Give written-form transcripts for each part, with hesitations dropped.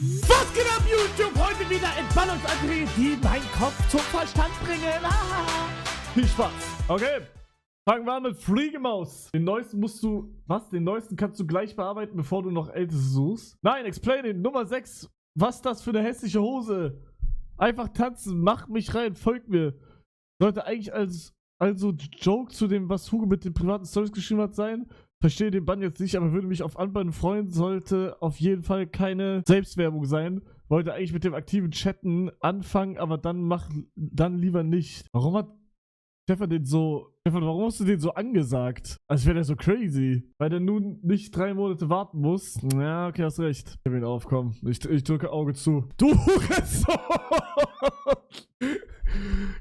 Was geht ab, YouTube? Heute wieder Entspannungsanträge, die meinen Kopf zum Verstand bringen. Viel Spaß. Okay, fangen wir an mit Fliegenmaus. Den neuesten musst du... Was? Den neuesten kannst du gleich bearbeiten, bevor du noch älteste suchst? Nein, Explaining. Nummer 6. Was das für eine hässliche Hose? Einfach tanzen. Mach mich rein. Folgt mir. Sollte eigentlich also Joke zu dem, was Hugo mit den privaten Stories geschrieben hat, sein. Verstehe den Bann jetzt nicht, aber würde mich auf Anbahn freuen, sollte auf jeden Fall keine Selbstwerbung sein. Wollte eigentlich mit dem aktiven Chatten anfangen, aber dann lieber nicht. Warum hat Stefan den so... Stefan, warum hast du den so angesagt? Als wäre der so crazy. Weil der nun nicht 3 Monate warten muss. Ja, okay, hast recht. Ich hab ihn aufkommen. Ich drücke Auge zu. Du Hurensohn!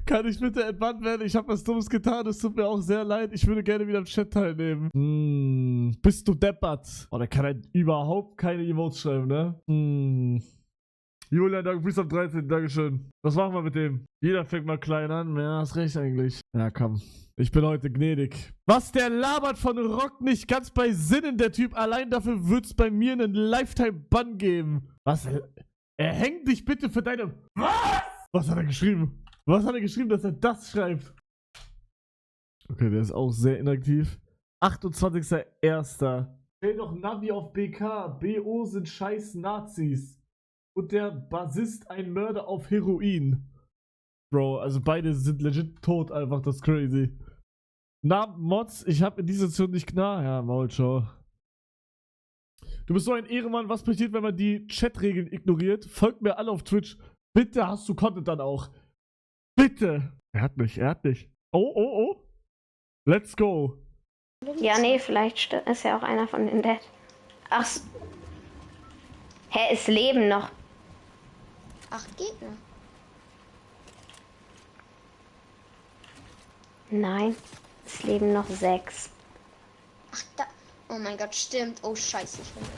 Kann ich bitte entbannt werden? Ich habe was Dummes getan. Es tut mir auch sehr leid. Ich würde gerne wieder im Chat teilnehmen. Bist du deppert? Oh, der kann halt überhaupt keine Emotes schreiben, ne? Julian, danke, bis am 13. Dankeschön. Was machen wir mit dem? Jeder fängt mal klein an. Ja, hast recht eigentlich. Ja, komm. Ich bin heute gnädig. Was der labert von Rock nicht ganz bei Sinnen, der Typ. Allein dafür wird's bei mir einen Lifetime-Bann geben. Was? Er hängt dich bitte für deine... Was? Was hat er geschrieben? Was hat er geschrieben, dass er das schreibt? Okay, der ist auch sehr inaktiv. 28.01. Stell doch Navi auf BK. BO sind scheiß Nazis. Und der Bassist ein Mörder auf Heroin. Bro, also beide sind legit tot, einfach, das ist crazy. Na, Mods, ich hab in dieser Situation nicht klar. Ja, Maulschau. Du bist so ein Ehrenmann, was passiert, wenn man die Chatregeln ignoriert? Folgt mir alle auf Twitch. Bitte hast du Content dann auch. Bitte. Er hat mich. Oh. Let's go. Ja, nee, vielleicht ist ja auch einer von den Dead. Ach, es leben noch 8 Gegner. Nein, es leben noch 6. Ach, da. Oh mein Gott, stimmt. Oh, scheiße, ich bin drin.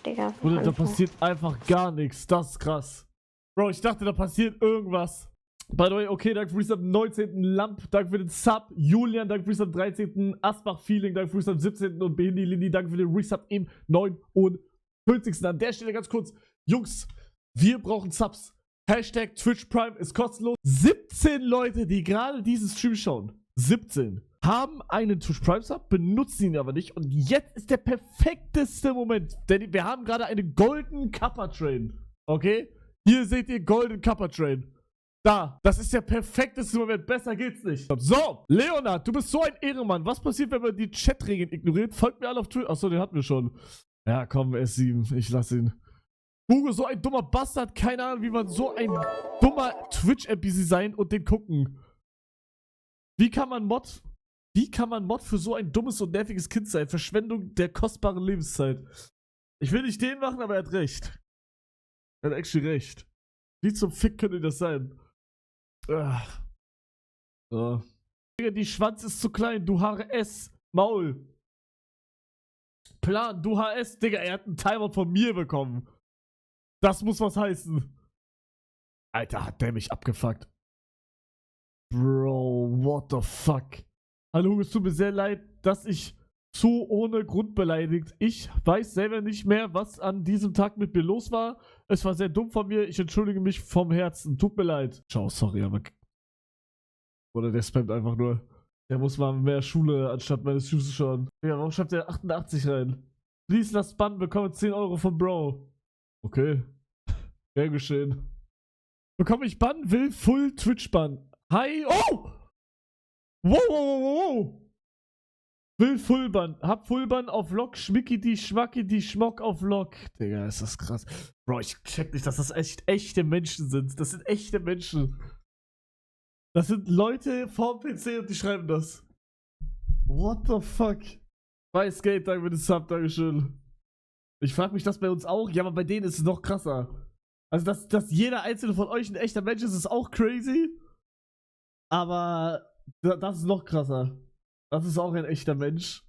Digga, Bruder, da passiert einfach gar nichts. Das ist krass. Bro, ich dachte, da passiert irgendwas. By the way, okay, danke für Resub 19. Lamp, danke für den Sub. Julian, danke für Resub 13. Asbach Feeling, danke für Resub 17. Und Behindi Lindi, danke für den Resub im 59. An der Stelle ganz kurz. Jungs, wir brauchen Subs. Hashtag Twitch Prime ist kostenlos. 17 Leute, die gerade diesen Stream schauen. 17. Haben einen Twitch Prime Sub, benutzen ihn aber nicht. Und jetzt ist der perfekteste Moment. Denn wir haben gerade einen Golden Kappa Train. Okay? Hier seht ihr Golden Kappa Train. Da, das ist der perfekteste Moment. Besser geht's nicht. So, Leonard, du bist so ein Ehrenmann. Was passiert, wenn man die Chatregeln ignoriert? Folgt mir alle auf Twitch. Achso, den hatten wir schon. Ja, komm, S7. Ich lasse ihn. Hugo, so ein dummer Bastard. Keine Ahnung, wie man so ein dummer Twitch-NPC sein und den gucken. Wie kann man Mod für so ein dummes und nerviges Kind sein? Verschwendung der kostbaren Lebenszeit. Ich will nicht den machen, aber er hat recht. Er hat actually recht. Wie zum Fick könnte das sein? So. Digga, die Schwanz ist zu klein. Du HS. Maul. Plan, du HS. Digga, er hat einen Timeout von mir bekommen. Das muss was heißen. Alter, hat der mich abgefuckt. Bro, what the fuck? Hallo, es tut mir sehr leid, dass ich so ohne Grund beleidigt. Ich weiß selber nicht mehr, was an diesem Tag mit mir los war. Es war sehr dumm von mir. Ich entschuldige mich vom Herzen. Tut mir leid. Ciao, sorry, aber... Oder der spammt einfach nur. Der muss mal mehr Schule anstatt meines Streams schauen. Ja, warum schreibt der 88 rein? Please, lasst bannen, bekomme 10 Euro von Bro. Okay. Gern geschehen. Bekomme ich Bann? Will Full Twitch Bann. Hi. Oh! Wow. Will Fullbann. Hab Fullbann auf Lock. Schmicki die Schmacki die Schmock auf Lock. Digga, ist das krass. Bro, ich check nicht, dass das echt echte Menschen sind. Das sind echte Menschen. Das sind Leute vorm PC und die schreiben das. What the fuck? Weiß Gate, danke für den Sub, dankeschön. Ich frag mich das bei uns auch. Ja, aber bei denen ist es noch krasser. Also, dass jeder einzelne von euch ein echter Mensch ist auch crazy. Aber das ist noch krasser. Das ist auch ein echter Mensch.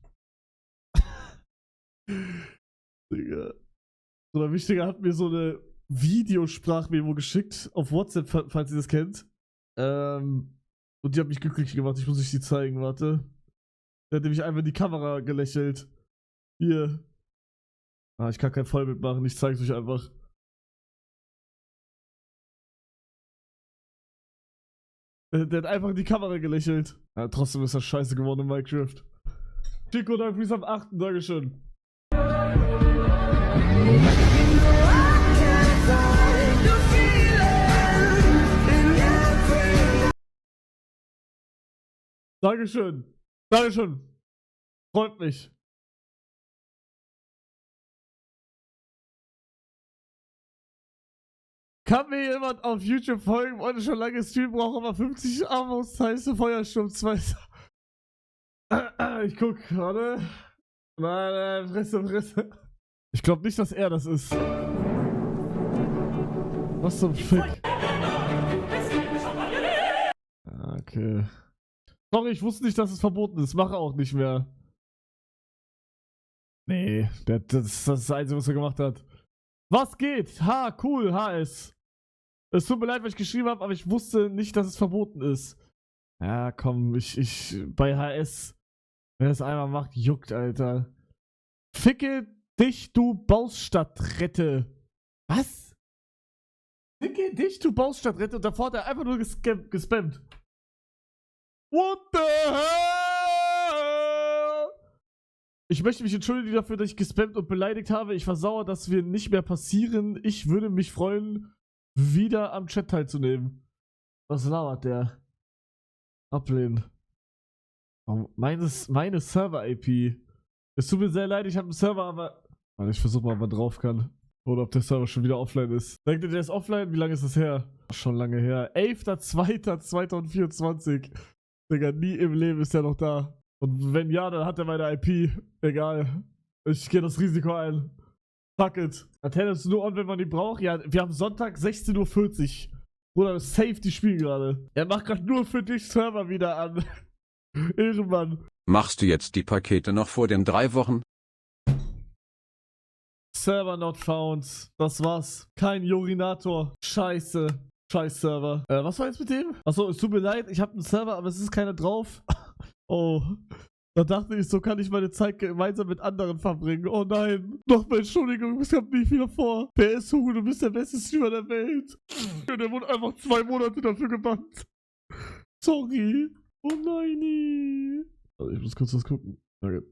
Digga. So, der Wichtiger hat mir so eine Videosprachmemo geschickt auf WhatsApp, falls ihr das kennt. Und die hat mich glücklich gemacht. Ich muss euch die zeigen, warte. Der hat nämlich einfach in die Kamera gelächelt. Hier. Ah, ich kann kein Vollbild machen, ich zeig's euch einfach. Der hat einfach in die Kamera gelächelt. Ja, trotzdem ist das scheiße geworden in Minecraft. Chico, danke fürs am 8. Dankeschön. Dankeschön. Dankeschön. Freut mich. Kann mir jemand auf YouTube folgen, ohne schon lange Stream braucht, aber 50 Abos, heiße Feuersturm 2. Ich guck, warte. Nein, Fresse. Ich glaube nicht, dass er das ist. Was zum Fick? Okay. Sorry, ich wusste nicht, dass es verboten ist. Mache auch nicht mehr. Nee, das ist das Einzige, was er gemacht hat. Was geht? Ha, cool, HS. Es tut mir leid, weil ich geschrieben habe, aber ich wusste nicht, dass es verboten ist. Ja, komm, bei HS, wenn er es einmal macht, juckt, Alter. Ficke dich, du Baustadtrette. Was? Ficke dich, du Baustadtrette. Und davor hat er einfach nur gespammt. What the hell? Ich möchte mich entschuldigen dafür, dass ich gespammt und beleidigt habe. Ich war sauer, dass wir nicht mehr passieren. Ich würde mich freuen, wieder am Chat teilzunehmen. Was labert der? Ablehnen. Oh, meine Server-IP. Es tut mir sehr leid, ich habe einen Server, aber... Warte, ich versuche mal, ob man drauf kann. Oder ob der Server schon wieder offline ist. Denkt ihr, der ist offline? Wie lange ist das her? Schon lange her. 11.02.2024. Digga, nie im Leben ist der noch da. Und wenn ja, dann hat er meine IP. Egal. Ich gehe das Risiko ein. Fuck it. Antenne ist nur on, wenn man die braucht. Ja, wir haben Sonntag 16:40 Uhr. Bruder, safe die Spiel gerade. Er macht gerade nur für dich Server wieder an. Ehrenmann. Machst du jetzt die Pakete noch vor den 3 Wochen? Server not found. Das war's. Kein Urinator. Scheiße. Scheiß Server. Was war jetzt mit dem? Achso, es tut mir leid, ich habe einen Server, aber es ist keiner drauf. Oh. Da dachte ich, so kann ich meine Zeit gemeinsam mit anderen verbringen. Oh nein. Nochmal Entschuldigung, es kommt nie wieder vor. PS Hugo, du bist der beste Streamer der Welt. Ja, der wurde einfach 2 Monate dafür gebannt. Sorry. Oh nein. Also ich muss kurz was gucken. Danke.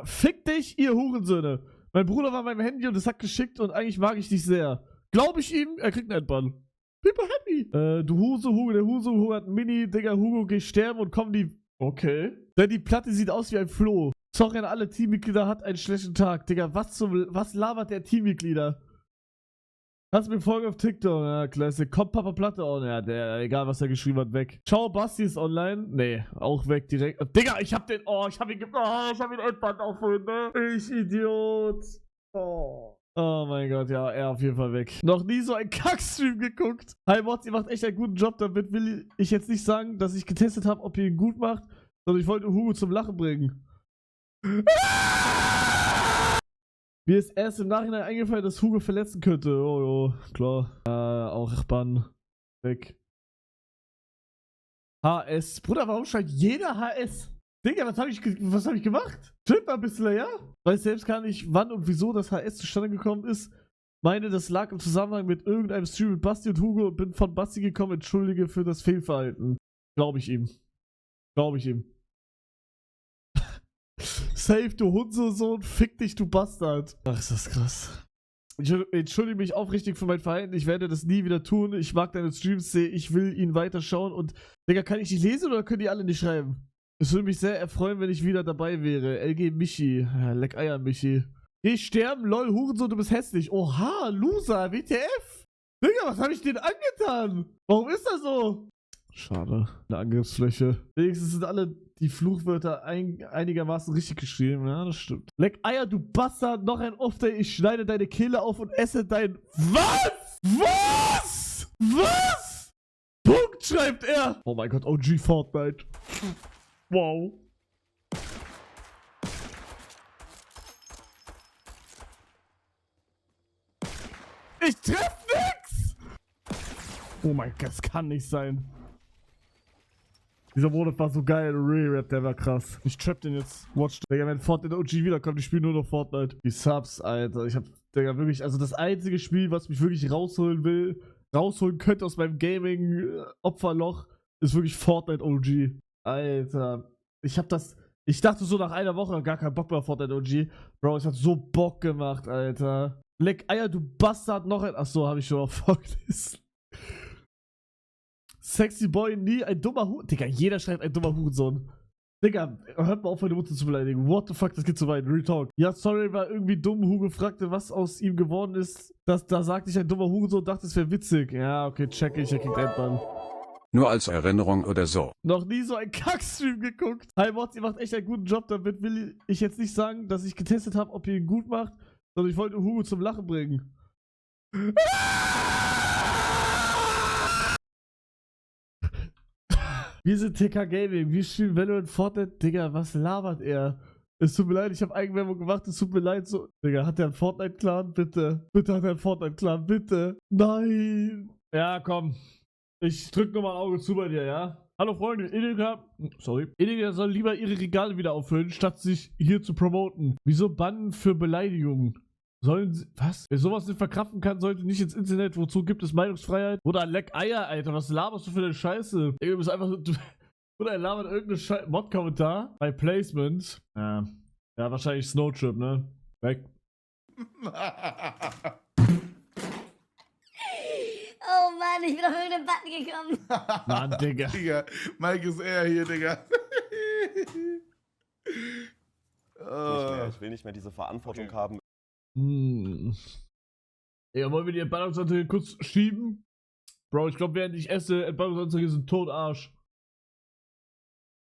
Fick dich, ihr Hurensöhne. Mein Bruder war beim Handy und es hat geschickt und eigentlich mag ich dich sehr. Glaube ich ihm, er kriegt einen Endbann. People happy. Du Hugo, der Hugo hat ein Mini, Digga, Hugo, geh sterben und komm die... Okay. Denn die Platte sieht aus wie ein Floh. Sorry an alle Teammitglieder, hat einen schlechten Tag. Digga, was labert der Teammitglieder? Hast mir folgen auf TikTok? Ja, klasse. Kommt Papa Platte on? Ja, egal was er geschrieben hat, weg. Ciao, Basti ist online. Nee, auch weg direkt. Digga, ich hab ihn entbannt auch vorhin, ne? Ich Idiot. Oh mein Gott, ja, er auf jeden Fall weg. Noch nie so ein Kackstream geguckt. Hi Mods, ihr macht echt einen guten Job. Damit will ich jetzt nicht sagen, dass ich getestet habe, ob ihr ihn gut macht, sondern ich wollte Hugo zum Lachen bringen. Mir ist erst im Nachhinein eingefallen, dass Hugo verletzen könnte. Oh, klar. Auch Bann. Weg. HS. Bruder, warum schreibt jeder HS? Digga, was hab ich gemacht? Chill mal ein bisschen, ja? Weiß selbst gar nicht, wann und wieso das HS zustande gekommen ist. Meine, das lag im Zusammenhang mit irgendeinem Stream mit Basti und Hugo und bin von Basti gekommen. Entschuldige für das Fehlverhalten. Glaube ich ihm. Safe, du Hundesohn, fick dich, du Bastard. Ach, ist das krass. Ich entschuldige mich aufrichtig für mein Verhalten. Ich werde das nie wieder tun. Ich mag deine Streams, ich will ihn weiterschauen. Und, Digga, kann ich nicht lesen oder können die alle nicht schreiben? Es würde mich sehr erfreuen, wenn ich wieder dabei wäre. LG Michi. Ja, leck Eier, Michi. Geh sterben, lol, Hurensohn, du bist hässlich. Oha, Loser, WTF. Digga, was habe ich denen angetan? Warum ist das so? Schade. Eine Angriffsfläche. Wenigstens sind alle die Fluchwörter einigermaßen richtig geschrieben. Ja, das stimmt. Leck Eier, du Bastard. Noch ein Update. Ich schneide deine Kehle auf und esse dein... Was? Punkt, schreibt er. Oh mein Gott, OG Fortnite. Wow. Ich treff nix! Oh mein Gott, das kann nicht sein. Dieser Monat war so geil. Re-Rap, der war krass. Ich trap den jetzt. Watch. Digga, wenn Fortnite OG wiederkommt, ich spiele nur noch Fortnite. Die Subs, Alter. Ich hab, Digga, wirklich, also das einzige Spiel, was mich wirklich rausholen könnte aus meinem Gaming-Opferloch, ist wirklich Fortnite OG. Alter. Ich dachte so nach einer Woche, gar keinen Bock mehr auf Fortnite OG. Bro, es hat so Bock gemacht, Alter. Leck Eier, du Bastard, noch ein... Achso, habe ich schon auf vorgelesen. Sexy Boy, nie ein dummer Hurensohn. Digga, jeder schreibt ein dummer Hurensohn. Digga, hört mal auf, meine Mutter zu beleidigen. What the fuck, das geht zu weit. Real Talk. Ja, sorry, war irgendwie dumm. Hugo fragte, was aus ihm geworden ist. Da sagte ich ein dummer Hurensohn, dachte, es wäre witzig. Ja, okay, check ich, er kriegt Endbahn. Nur als Erinnerung oder so. Noch nie so einen Kackstream geguckt. Hi Mods, ihr macht echt einen guten Job. Damit will ich jetzt nicht sagen, dass ich getestet habe, ob ihr ihn gut macht, sondern ich wollte Hugo zum Lachen bringen. Wir sind TK Gaming, wir spielen Valorant Fortnite. Digga, was labert er? Es tut mir leid, ich habe Eigenwerbung gemacht, es tut mir leid. So. Digga, hat der einen Fortnite-Clan? Bitte. Bitte hat er einen Fortnite-Clan, bitte. Nein. Ja, komm. Ich drück nur mal ein Auge zu bei dir, ja? Hallo Freunde, Edeka soll lieber ihre Regale wieder auffüllen, statt sich hier zu promoten. Wieso bannen für Beleidigungen? Sollen sie, was? Wer sowas nicht verkraften kann, sollte nicht ins Internet. Wozu gibt es Meinungsfreiheit? Oder leck Eier, Alter. Was laberst du für eine Scheiße? Ey, du bist einfach so... Oder er labert irgendeinen Mod-Kommentar bei Placement. Ja, wahrscheinlich Snowtrip, ne? Weg. Oh Mann, ich bin auf irgendeinen Button gekommen. Mann, Digga. Digga, Mike ist eher hier, Digga. Ich will nicht mehr diese Verantwortung haben. Ja, wollen wir die Entbannungsanzeige kurz schieben? Bro, ich glaube, während ich esse, Entbannungsanzeige sind tot Arsch.